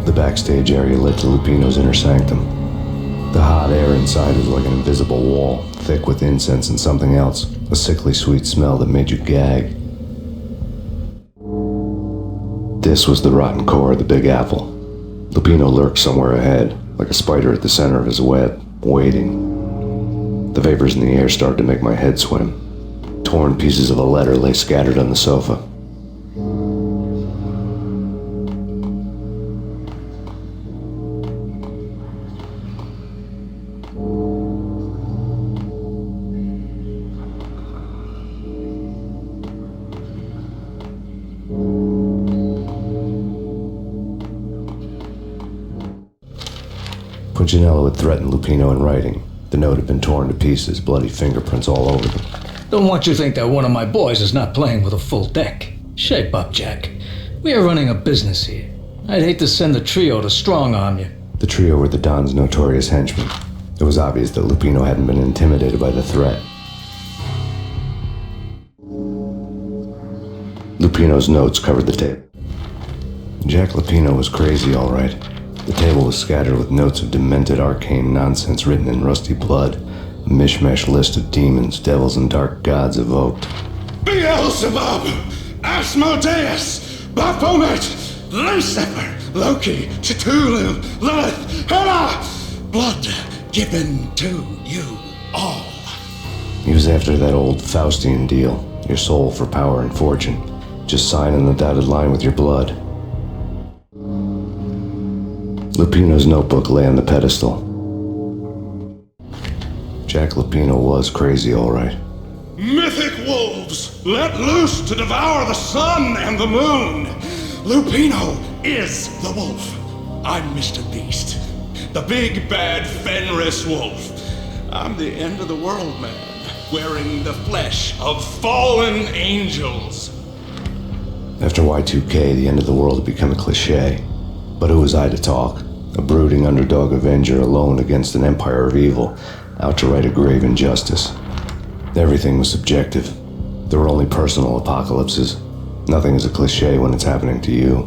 The backstage area led to Lupino's inner sanctum. The hot air inside was like an invisible wall, thick with incense and something else, a sickly sweet smell that made you gag. This was the rotten core of the Big Apple. Lupino lurked somewhere ahead, like a spider at the center of his web, waiting. The vapors in the air started to make my head swim. Torn pieces of a letter lay scattered on the sofa. Punchinello had threatened Lupino in writing. The note had been torn to pieces, bloody fingerprints all over them. Don't want you to think that one of my boys is not playing with a full deck. Shape up, Jack. We are running a business here. I'd hate to send the trio to strong-arm you. The trio were the Don's notorious henchmen. It was obvious that Lupino hadn't been intimidated by the threat. Lupino's notes covered the table. Jack Lupino was crazy, all right. The table was scattered with notes of demented arcane nonsense written in rusty blood, a mishmash list of demons, devils, and dark gods evoked. Beelzebub, Asmodeus, Baphomet, Lucifer, Loki, Cthulhu, Lilith, Hela, blood given to you all. He was after that old Faustian deal, your soul for power and fortune. Just sign on the dotted line with your blood. Lupino's notebook lay on the pedestal. Jack Lupino was crazy, all right. Mythic wolves, let loose to devour the sun and the moon. Lupino is the wolf. I'm Mr. Beast, the big bad Fenris wolf. I'm the end of the world man, wearing the flesh of fallen angels. After Y2K, the end of the world had become a cliche. But who was I to talk? A brooding underdog avenger alone against an empire of evil, out to right a grave injustice. Everything was subjective. There were only personal apocalypses. Nothing is a cliche when it's happening to you.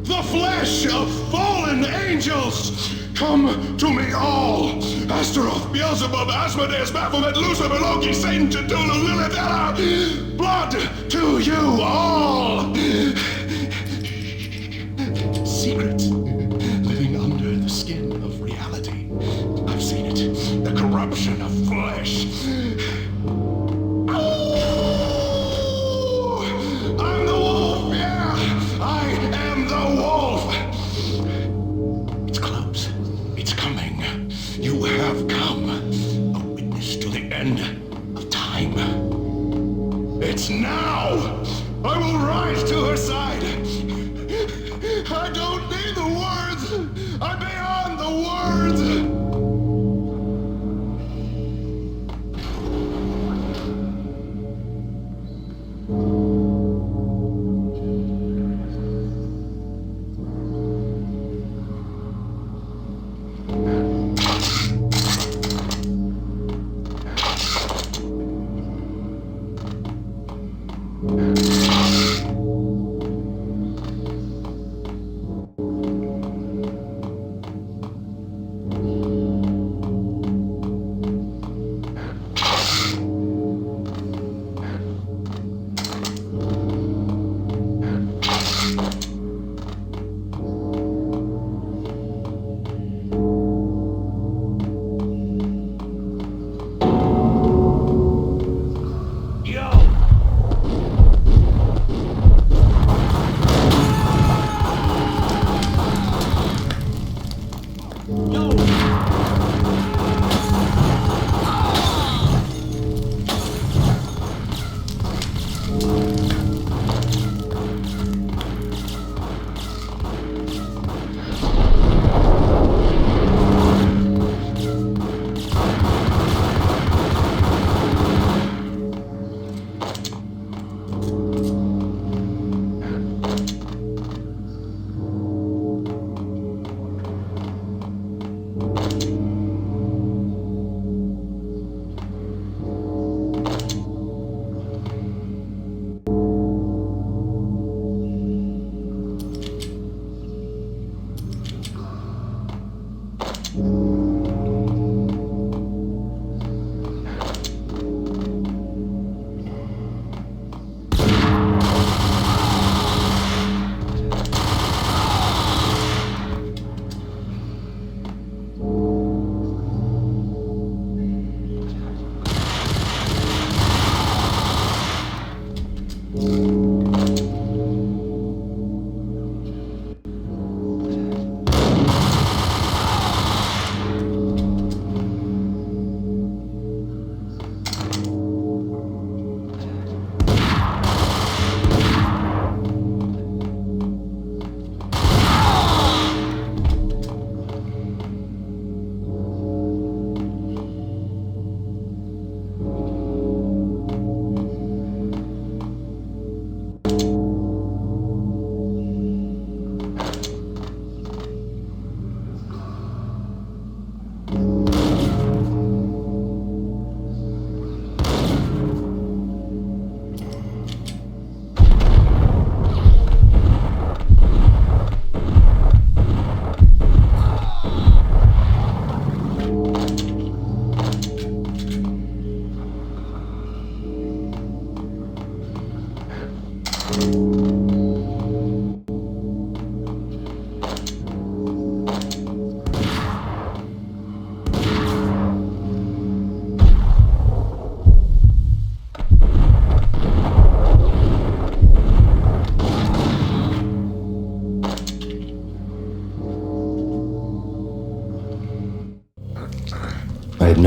The flesh of fallen angels! Come to me all! Astaroth, Beelzebub, Asmodeus, Baphomet, Lucifer, Loki, Satan, Cthulhu, Lilith, Hela! Blood to you all! Secret, living under the skin of reality. I've seen it, the corruption of flesh. I'm the wolf, yeah! I am the wolf! It's close. It's coming. You have come. A witness to the end of time. It's now! I will rise to her side. I don't need the words. I'm beyond the words.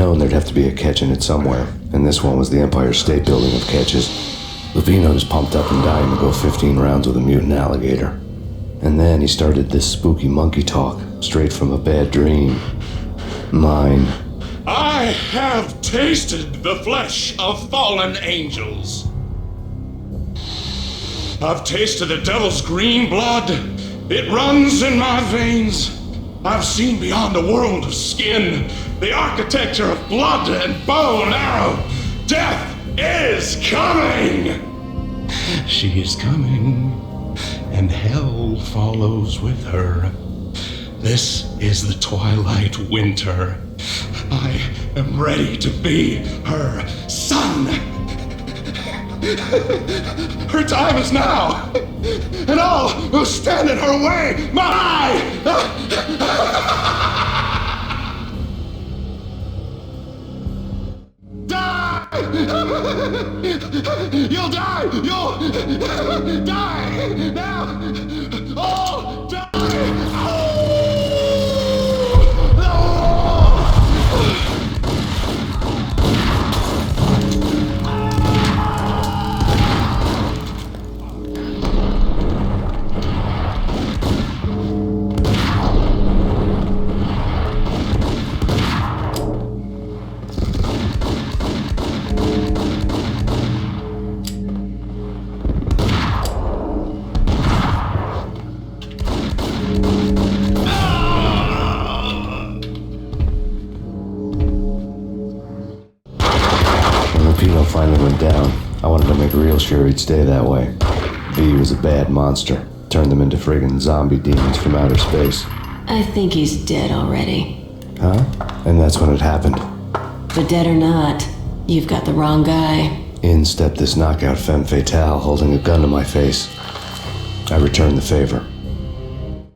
known there'd have to be a catch in it somewhere, and this one was the Empire State Building of catches. Lupino was pumped up and dying to go 15 rounds with a mutant alligator. And then he started this spooky monkey talk, straight from a bad dream. Mine. I have tasted the flesh of fallen angels. I've tasted the devil's green blood. It runs in my veins. I've seen beyond a world of skin, the architecture of blood and bow and arrow. Death is coming! She is coming, and hell follows with her. This is the twilight winter. I am ready to be her son. Her time is now, and all who stand in her way must die! You'll die! You'll die! Now! All die! Lupino finally went down. I wanted to make real sure he'd stay that way. V was a bad monster. Turned them into friggin' zombie demons from outer space. I think he's dead already. Huh? And that's when it happened. But dead or not, you've got the wrong guy. In stepped this knockout femme fatale holding a gun to my face. I returned the favor.